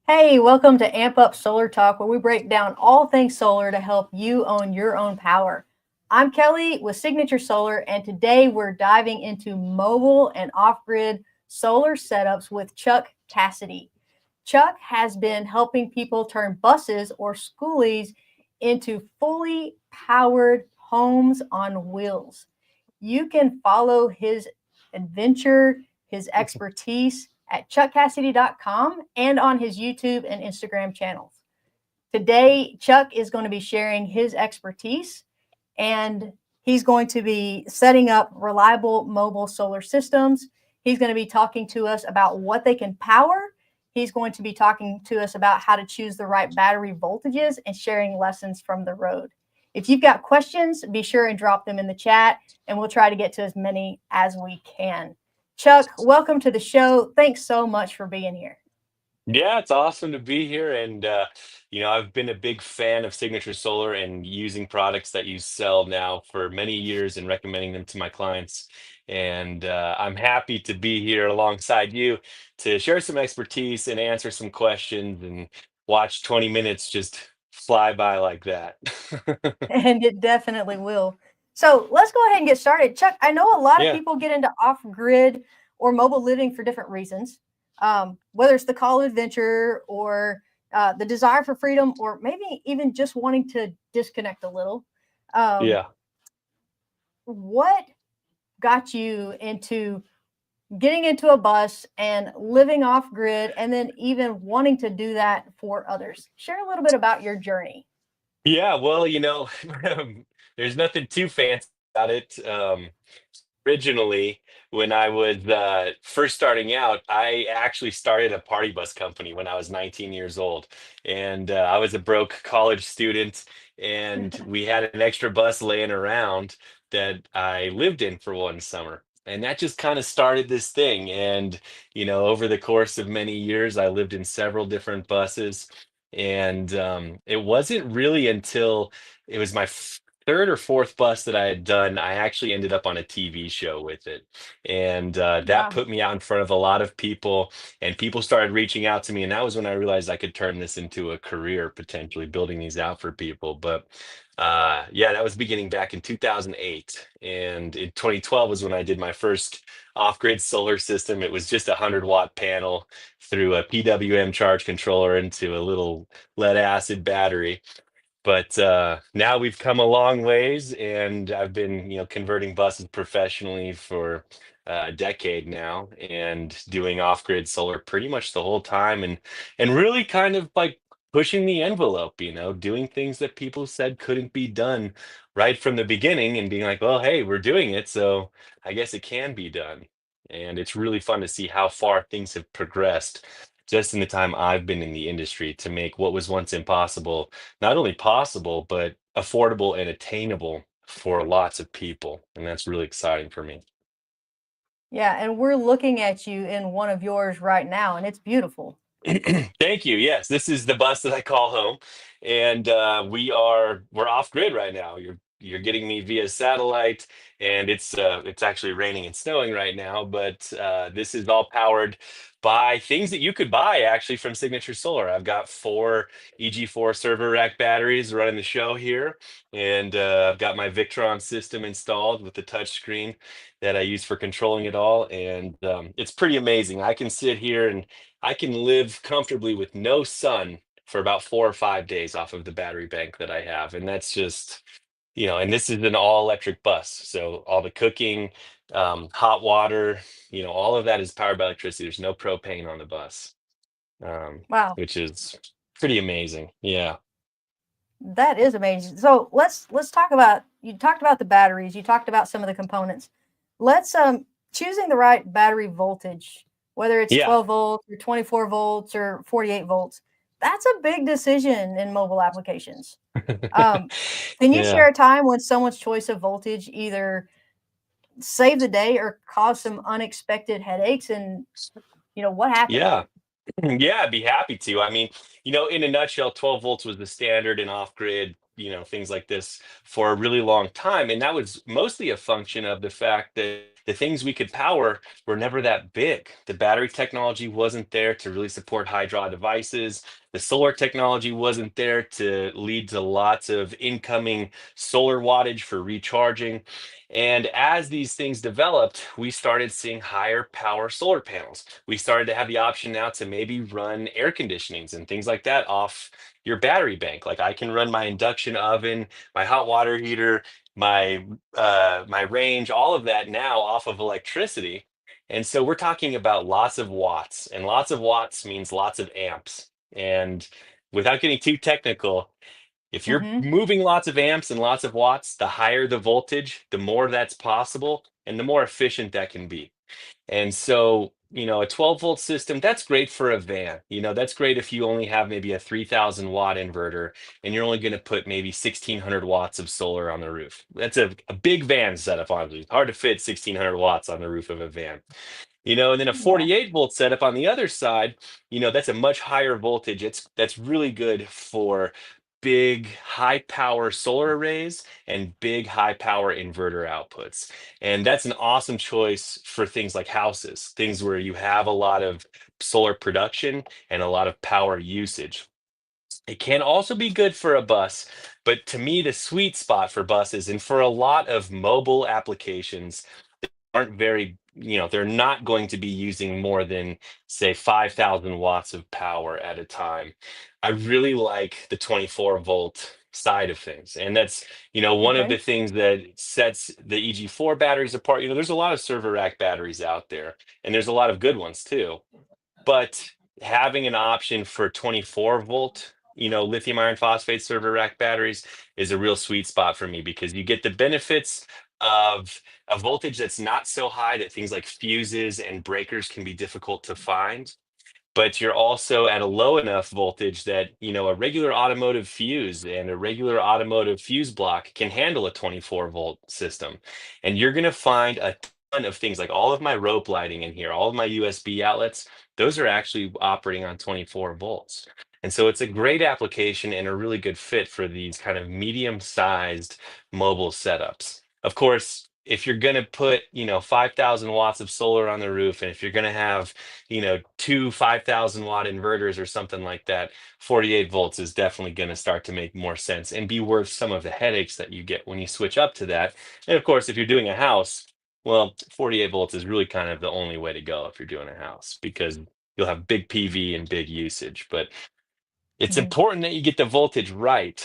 Hey, welcome to Amp Up Solar Talk, where we break down all things solar to help you own your own power. I'm Kelly with Signature Solar, and today we're diving into mobile and off grid solar setups with Chuck Cassady. Chuck has been helping people turn buses or schoolies into fully powered homes on wheels. You can follow his adventure, his expertise at chuckcassidy.com and on his YouTube and Instagram channels. Today, Chuck is going to be sharing his expertise and he's going to be setting up reliable mobile solar systems. He's going to be talking to us about what they can power. He's going to be talking to us about how to choose the right battery voltages and sharing lessons from the road. If you've got questions, be sure and drop them in the chat, and we'll try to get to as many as we can. Chuck, welcome to the show. Thanks so much for being here. Yeah, it's awesome to be here. I've been a big fan of Signature Solar and using products that you sell now for many years and recommending them to my clients. I'm happy to be here alongside you to share some expertise and answer some questions and watch 20 minutes just fly by like that. And it definitely will. So let's go ahead and get started. Chuck, I know a lot of Yeah, people get into off grid or mobile living for different reasons, whether it's the call of adventure or the desire for freedom, or maybe even just wanting to disconnect a little. Um, yeah. what got you into getting into a bus and living off grid and then even wanting to do that for others? Share a little bit about your journey. Yeah, well, there's nothing too fancy about it. Originally, when I was first starting out, I actually started a party bus company when I was 19 years old. I was a broke college student, and we had an extra bus laying around that I lived in for one summer. And that just kind of started this thing. Over the course of many years, I lived in several different buses. It wasn't really until it was my third or fourth bus that I had done, I actually ended up on a TV show with it. That Wow. put me out in front of a lot of people, and people started reaching out to me. And that was when I realized I could turn this into a career, potentially building these out for people. Yeah, that was beginning back in 2008. And in 2012 was when I did my first off-grid solar system. It was just a 100-watt panel through a PWM charge controller into a little lead acid battery. But now we've come a long ways, and I've been, converting buses professionally for a decade now, and doing off-grid solar pretty much the whole time, and really kind of like pushing the envelope, doing things that people said couldn't be done right from the beginning, and being like, well, hey, we're doing it, so I guess it can be done. And it's really fun to see how far things have progressed just in the time I've been in the industry to make what was once impossible not only possible, but affordable and attainable for lots of people. And that's really exciting for me. Yeah, and we're looking at you in one of yours right now, and it's beautiful. Thank you. Yes, this is the bus that I call home, and we're off grid right now. You're getting me via satellite, and it's actually raining and snowing right now. But this is all powered by things that you could buy actually from Signature Solar. I've got four EG4 server rack batteries running the show here, and I've got my Victron system installed with the touch screen that I use for controlling it all, and it's pretty amazing. I can sit here and I can live comfortably with no sun for about 4 or 5 days off of the battery bank that I have. And that's just, and this is an all electric bus. So all the cooking, hot water, all of that is powered by electricity. There's no propane on the bus, Wow, which is pretty amazing. Yeah. that is amazing. So let's talk about, you talked about the batteries, you talked about some of the components. Let's choosing the right battery voltage, whether it's Yeah. 12 volts or 24 volts or 48 volts. That's a big decision in mobile applications. Um, can you Yeah. share a time when someone's choice of voltage either saved the day or caused some unexpected headaches, and what happened? Yeah. Yeah, I'd be happy to. I mean, in a nutshell, 12 volts was the standard in off grid, things like this for a really long time. And that was mostly a function of the fact that the things we could power were never that big. The battery technology wasn't there to really support high draw devices. The solar technology wasn't there to lead to lots of incoming solar wattage for recharging. And as these things developed, we started seeing higher power solar panels. We started to have the option now to maybe run air conditionings and things like that off your battery bank. Like I can run my induction oven, my hot water heater, my range, all of that now off of electricity. And so we're talking about lots of watts, and lots of watts means lots of amps. And without getting too technical, if you're Mm-hmm. moving lots of amps and lots of watts, the higher the voltage, the more that's possible, and the more efficient that can be. And so, a 12-volt system, that's great for a van. That's great if you only have maybe a 3,000 watt inverter and you're only going to put maybe 1,600 watts of solar on the roof. That's a big van setup, honestly. It's hard to fit 1,600 watts on the roof of a van. And then a Yeah. 48-volt setup on the other side, that's a much higher voltage. That's really good for big high power solar arrays and big high power inverter outputs. And that's an awesome choice for things like houses, things where you have a lot of solar production and a lot of power usage. It can also be good for a bus, but to me, the sweet spot for buses and for a lot of mobile applications aren't they're not going to be using more than, say, 5,000 watts of power at a time. I really like the 24-volt side of things. And that's, one of Okay. the things that sets the EG4 batteries apart. There's a lot of server rack batteries out there, and there's a lot of good ones too. But having an option for 24-volt, lithium iron phosphate server rack batteries is a real sweet spot for me because you get the benefits of a voltage that's not so high that things like fuses and breakers can be difficult to find, but you're also at a low enough voltage that a regular automotive fuse and a regular automotive fuse block can handle a 24-volt system. And you're going to find a ton of things, like all of my rope lighting in here, all of my USB outlets, those are actually operating on 24 volts. And so it's a great application and a really good fit for these kind of medium-sized mobile setups. Of course, if you're going to put 5,000 watts of solar on the roof, and if you're going to have two 5,000 watt inverters or something like that, 48 volts is definitely going to start to make more sense and be worth some of the headaches that you get when you switch up to that. And of course, if you're doing a house, well, 48 volts is really kind of the only way to go if you're doing a house, because you'll have big PV and big usage. But it's Mm-hmm. important that you get the voltage right,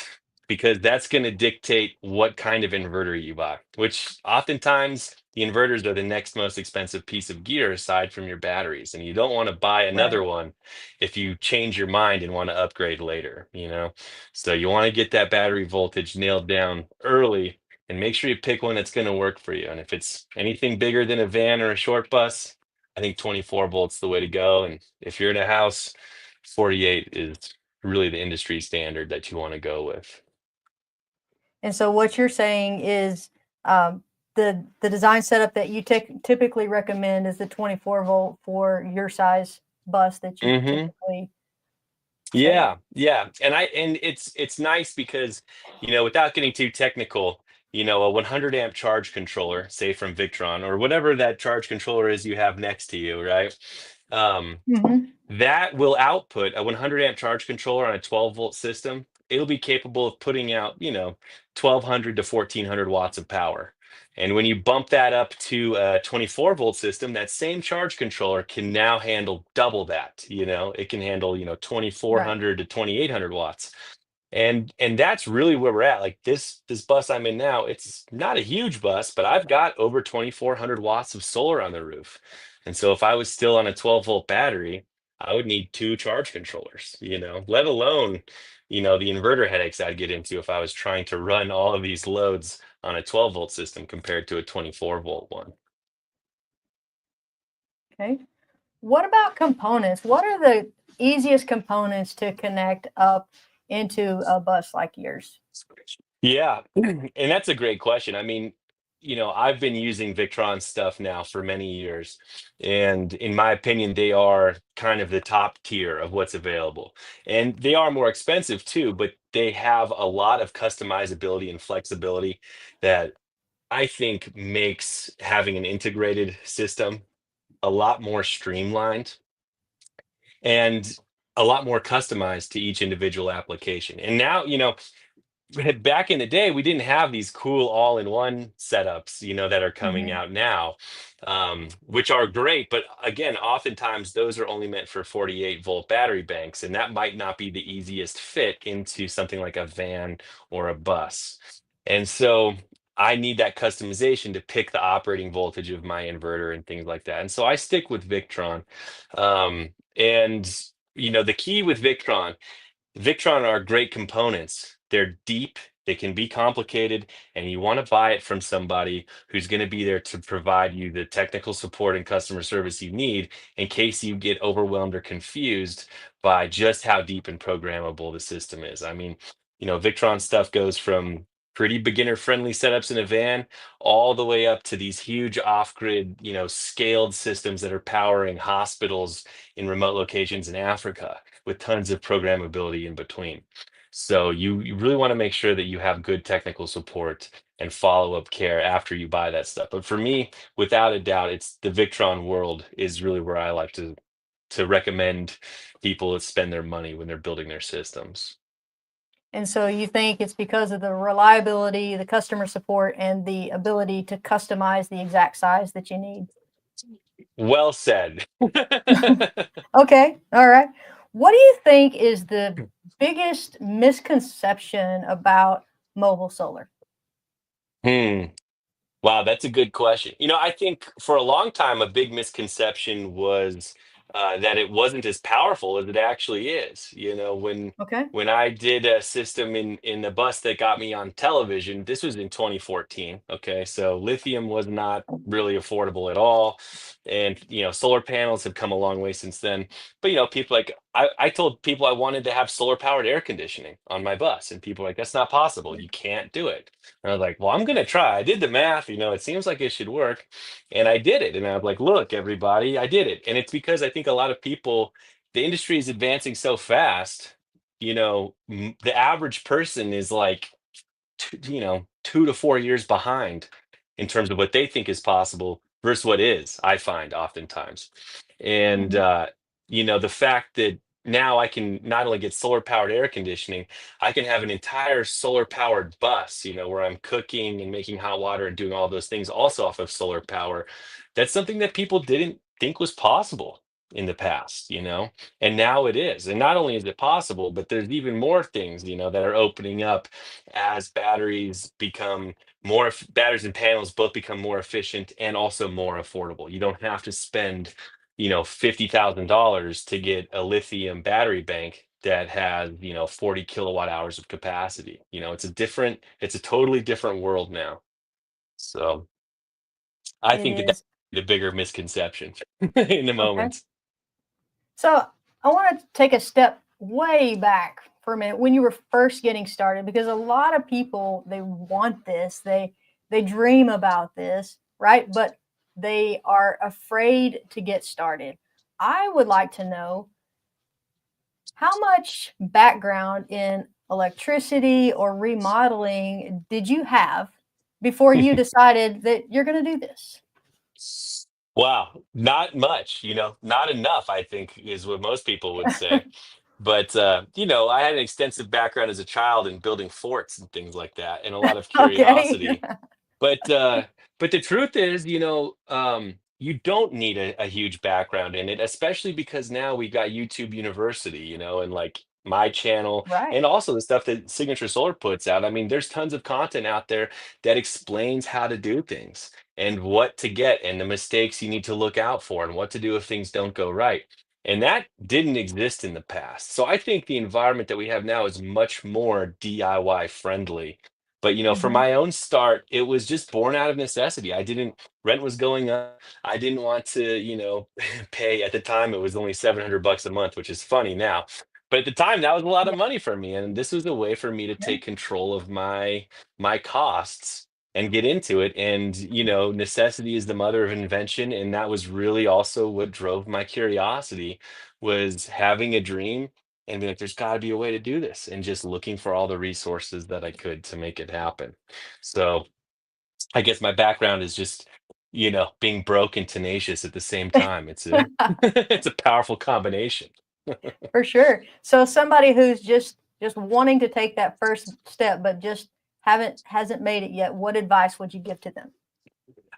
because that's going to dictate what kind of inverter you buy, which oftentimes the inverters are the next most expensive piece of gear aside from your batteries. And you don't want to buy another Right. one if you change your mind and want to upgrade later. So you want to get that battery voltage nailed down early and make sure you pick one that's going to work for you. And if it's anything bigger than a van or a short bus, I think 24 volts the way to go. And if you're in a house, 48 is really the industry standard that you want to go with. And so what you're saying is the design setup that you typically recommend is the 24 volt for your size bus that you Hmm. typically set up. Yeah. And it's nice because, without getting too technical, a 100 amp charge controller, say from Victron or whatever that charge controller is you have next to you, right? Um, Hmm. that will output a 100 amp charge controller on a 12-volt system. It'll be capable of putting out, 1,200 to 1,400 watts of power. And when you bump that up to a 24-volt system, that same charge controller can now handle double that. It can handle, Right. 2,400 to 2,800 watts. And that's really where we're at. Like this bus I'm in now, it's not a huge bus, but I've got over 2,400 watts of solar on the roof. And so if I was still on a 12-volt battery, I would need two charge controllers, let alone, the inverter headaches I'd get into if I was trying to run all of these loads on a 12-volt system compared to a 24-volt one. Okay. What about components? What are the easiest components to connect up into a bus like yours? Yeah, and that's a great question. I mean, I've been using Victron stuff now for many years, and in my opinion, they are kind of the top tier of what's available. And they are more expensive too, but they have a lot of customizability and flexibility that I think makes having an integrated system a lot more streamlined and a lot more customized to each individual application. And now, back in the day, we didn't have these cool all-in-one setups, that are coming Hmm. out now, which are great. But again, oftentimes those are only meant for 48-volt battery banks, and that might not be the easiest fit into something like a van or a bus. And so I need that customization to pick the operating voltage of my inverter and things like that. And so I stick with Victron. And the key with Victron are great components. They're deep, they can be complicated, and you want to buy it from somebody who's going to be there to provide you the technical support and customer service you need in case you get overwhelmed or confused by just how deep and programmable the system is. I mean, Victron stuff goes from pretty beginner friendly setups in a van all the way up to these huge off-grid, scaled systems that are powering hospitals in remote locations in Africa with tons of programmability in between. So you really want to make sure that you have good technical support and follow-up care after you buy that stuff. But for me, without a doubt, it's the Victron world is really where I like to recommend people to spend their money when they're building their systems. And so you think it's because of the reliability, the customer support, and the ability to customize the exact size that you need. Well said. Okay, all right. What do you think is the biggest misconception about mobile solar? Hmm. Wow, that's a good question. I think for a long time, a big misconception was that it wasn't as powerful as it actually is. Okay. When I did a system in the bus that got me on television, this was in 2014. Okay, so lithium was not really affordable at all, and solar panels have come a long way since then. But people like I told people I wanted to have solar powered air conditioning on my bus, and people were like, "That's not possible. You can't do it." And I was like, well, I'm gonna try. I did the math, it seems like it should work. And I did it. And I was like, look, everybody, I did it. And it's because I think a lot of people, the industry is advancing so fast, the average person is like 2 to 4 years behind in terms of what they think is possible versus what is, I find oftentimes. And Hmm. the fact that now I can not only get solar powered air conditioning, I can have an entire solar powered bus, where I'm cooking and making hot water and doing all those things also off of solar power. That's something that people didn't think was possible in the past, and now it is. And not only is it possible, but there's even more things, that are opening up as batteries and panels both become more efficient and also more affordable. You don't have to spend, $50,000 to get a lithium battery bank that has, 40 kilowatt hours of capacity. It's a totally different world now. So I It think that that's is. the bigger misconception in the Okay. moment. So I want to take a step way back for a minute when you were first getting started, because a lot of people they want this, they dream about this, right? But they are afraid to get started. I would like to know how much background in electricity or remodeling did you have before you decided that you're going to do this? Wow, not much, not enough, I think is what most people would say. But I had an extensive background as a child in building forts and things like that, and a lot of Okay. curiosity. But the truth is, you don't need a huge background in it, especially because now we got YouTube University, and like my channel Right. and also the stuff that Signature Solar puts out. I mean, there's tons of content out there that explains how to do things and what to get and the mistakes you need to look out for and what to do if things don't go right. And that didn't exist in the past. So I think the environment that we have now is much more DIY friendly. But for Hmm. my own start, it was just born out of necessity. I didn't Rent was going up. I didn't want to, pay at the time it was only $700 a month, which is funny now. But at the time that was a lot of Yeah. money for me and this was a way for me to Yeah. take control of my costs and get into it. And necessity is the mother of invention, and that was really also what drove my curiosity, was having a dream and be like, there's got to be a way to do this, and just looking for all the resources that I could to make it happen. So I guess my background is just, being broke and tenacious at the same time. It's a it's a powerful combination. For sure. So somebody who's just wanting to take that first step, but just haven't hasn't made it yet, what advice would you give to them?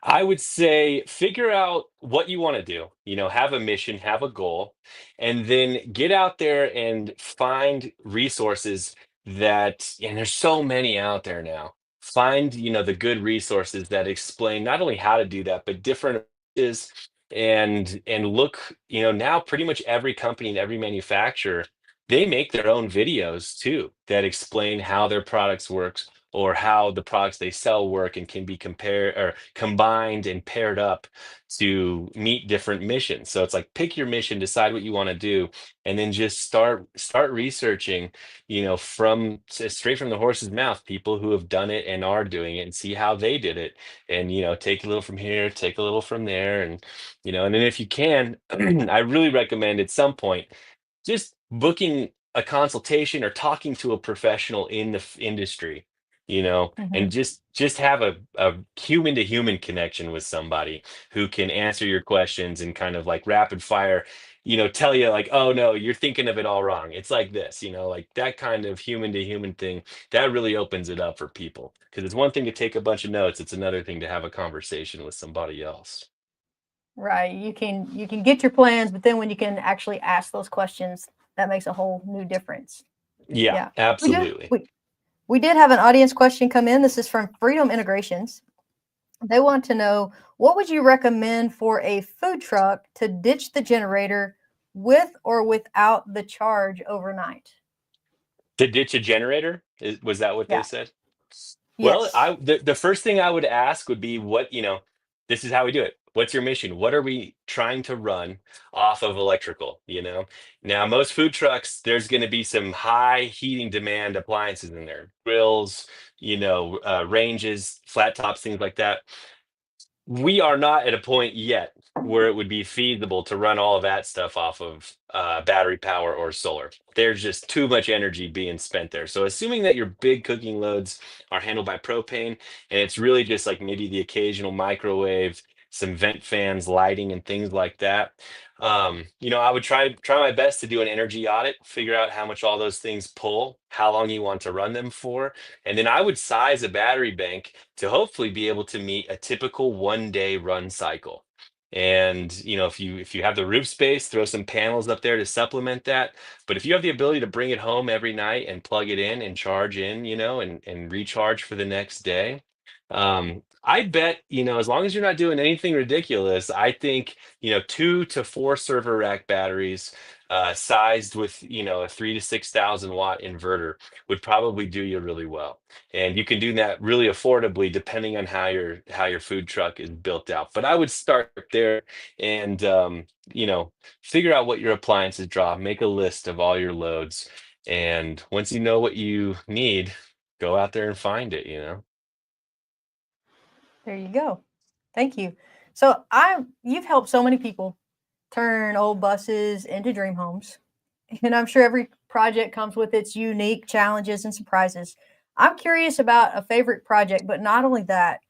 I would say figure out what you want to do, have a mission, have a goal, and then get out there and find resources and there's so many out there now. Find, the good resources that explain not only how to do that, but different is and look, now pretty much every company and every manufacturer, they make their own videos too that explain how their products works or how the products they sell work and can be compared or combined and paired up to meet different missions. So it's like pick your mission, decide what you want to do, and then just start researching, straight from the horse's mouth, people who have done it and are doing it and see how they did it. And take a little from here, take a little from there, and then if you can, I really recommend at some point just booking a consultation or talking to a professional in the industry, and Mhm. just have a human to human connection with somebody who can answer your questions and kind of like rapid fire, tell you like, oh no, you're thinking of it all wrong. It's like this, like that kind of human to human thing that really opens it up for people. Because it's one thing to take a bunch of notes, it's another thing to have a conversation with somebody else. Right. You can get your plans, but then when you can actually ask those questions, that makes a whole new difference. Yeah, Yeah. We do absolutely. we did have an audience question come in. This is from Freedom Integrations. They want to know, what would you recommend for a food truck to ditch the generator with or without the charge overnight? To ditch a generator? Was that what they Yeah. said? Well, Yes. the first thing I would ask would be this is how we do it. What's your mission? What are we trying to run off of electrical? Now, most food trucks, there's going to be some high heating demand appliances in there. Grills, ranges, flat tops, things like that. We are not at a point yet where it would be feasible to run all of that stuff off of battery power or solar. There's just too much energy being spent there. So, assuming that your big cooking loads are handled by propane and it's really just like maybe the occasional microwave, some vent fans, lighting, and things like that. I would try my best to do an energy audit, figure out how much all those things pull, how long you want to run them for, and then I would size a battery bank to hopefully be able to meet a typical 1 day run cycle. And if you have the roof space, throw some panels up there to supplement that. But if you have the ability to bring it home every night and plug it in and charge in, and recharge for the next day, I bet, as long as you're not doing anything ridiculous, I think, 2 to 4 server rack batteries sized with, a 3 to 6 thousand watt inverter would probably do you really well. And you can do that really affordably depending on how your food truck is built out. But I would start there and figure out what your appliances draw, make a list of all your loads, and once you know what you need, go out there and find it. There you go. Thank you. So you've helped so many people turn old buses into dream homes. And I'm sure every project comes with its unique challenges and surprises. I'm curious about a favorite project, but not only that,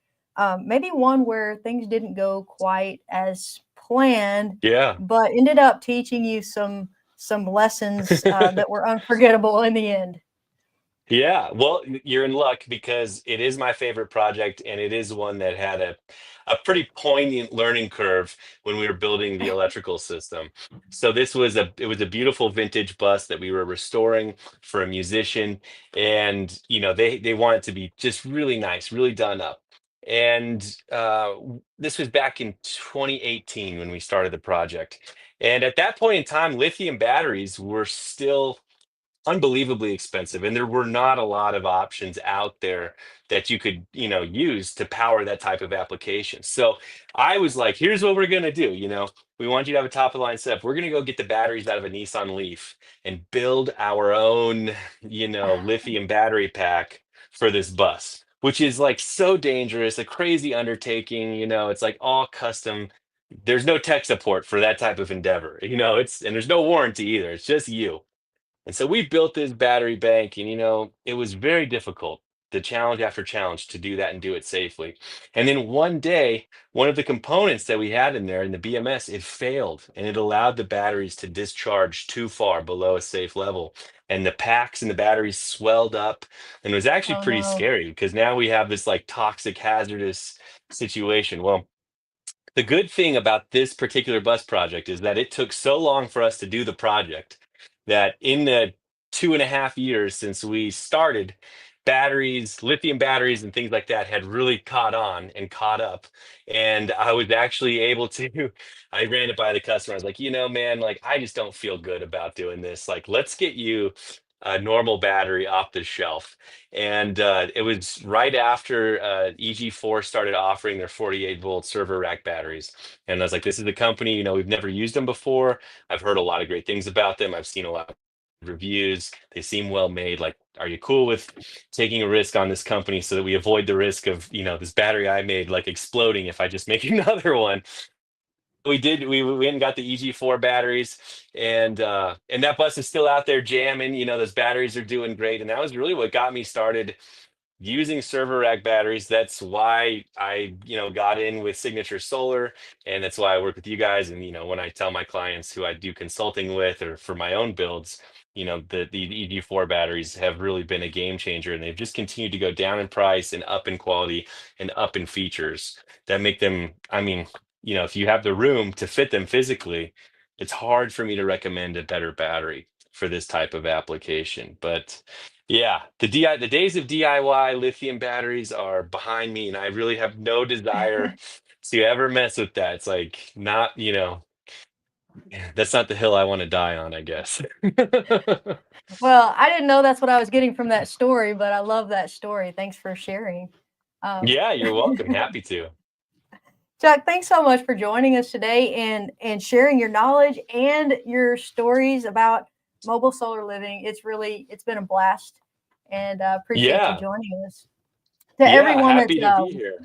maybe one where things didn't go quite as planned, Yeah. but ended up teaching you some lessons that were unforgettable in the end. Yeah, well, you're in luck because it is my favorite project, and it is one that had a pretty poignant learning curve when we were building the electrical system. So it was a beautiful vintage bus that we were restoring for a musician, and they want it to be just really nice, really done up. And this was back in 2018 when we started the project. And at that point in time, lithium batteries were still unbelievably expensive, and there were not a lot of options out there that you could use to power that type of application. So I was like, here's what we're going to do. We want you to have a top of the line setup. We're going to go get the batteries out of a Nissan Leaf and build our own lithium battery pack for this bus, which is like so dangerous, a crazy undertaking. It's like all custom. There's no tech support for that type of endeavor. And there's no warranty either. It's just you. And so we built this battery bank, and it was very difficult. the challenge after challenge to do that and do it safely. And then one day, one of the components that we had in there in the BMS, it failed, and it allowed the batteries to discharge too far below a safe level. And the packs and the batteries swelled up, and it was actually Oh pretty no. scary because now we have this like toxic, hazardous situation. Well, the good thing about this particular bus project is that it took so long for us to do the project that in the 2.5 years since we started, batteries, lithium batteries, and things like that had really caught on and caught up. And I was actually able to, I ran it by the customer. I was like, man, like, I just don't feel good about doing this. Like, let's get you a normal battery off the shelf. And it was right after EG4 started offering their 48-volt server rack batteries. And I was like, this is the company, we've never used them before. I've heard a lot of great things about them. I've seen a lot of reviews. They seem well made. Like, are you cool with taking a risk on this company so that we avoid the risk of, this battery I made like exploding if I just make another one? We did. We went and got the EG4 batteries, and that bus is still out there jamming. Those batteries are doing great, and that was really what got me started using server rack batteries. That's why I, got in with Signature Solar, and that's why I work with you guys. And when I tell my clients who I do consulting with or for my own builds, the EG4 batteries have really been a game changer, and they've just continued to go down in price and up in quality and up in features that make them. I mean, if you have the room to fit them physically, it's hard for me to recommend a better battery for this type of application. But yeah, the days of DIY lithium batteries are behind me, and I really have no desire to ever mess with that. It's like not, that's not the hill I want to die on, I guess. Well, I didn't know that's what I was getting from that story, but I love that story. Thanks for sharing. Um, Yeah, you're welcome. Happy to. Chuck, thanks so much for joining us today and sharing your knowledge and your stories about mobile solar living. It's been a blast, and appreciate you Yeah, joining us. To yeah, everyone happy that's to be here.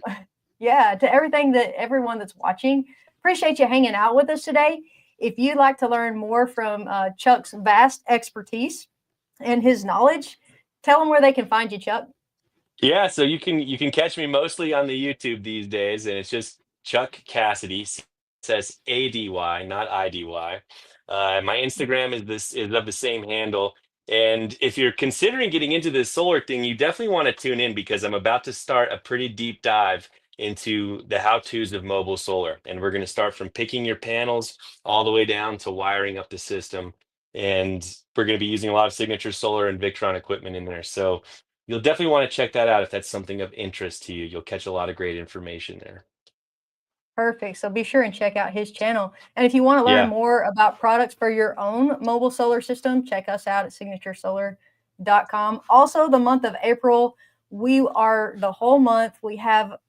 yeah, to everyone that's watching, appreciate you hanging out with us today. If you'd like to learn more from Chuck's vast expertise and his knowledge, tell them where they can find you, Chuck. Yeah, so you can catch me mostly on the YouTube these days, and it's just Chuck Cassady. Says ADY, not IDY. My Instagram is of the same handle. And if you're considering getting into this solar thing, you definitely want to tune in because I'm about to start a pretty deep dive into the how-tos of mobile solar. And we're going to start from picking your panels all the way down to wiring up the system. And we're going to be using a lot of Signature Solar and Victron equipment in there. So you'll definitely want to check that out if that's something of interest to you. You'll catch a lot of great information there. Perfect. So be sure and check out his channel. And if you want to learn Yeah. more about products for your own mobile solar system, check us out at signaturesolar.com. Also, the month of April, the whole month, we have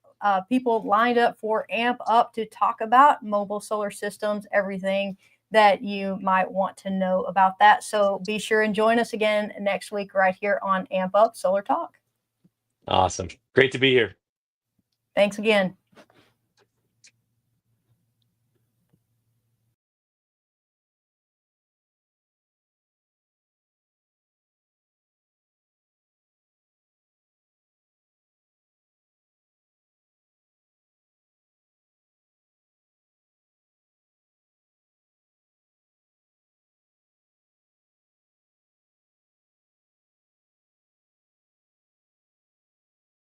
people lined up for Amp Up to talk about mobile solar systems, everything that you might want to know about that. So be sure and join us again next week right here on Amp Up Solar Talk. Awesome. Great to be here. Thanks again.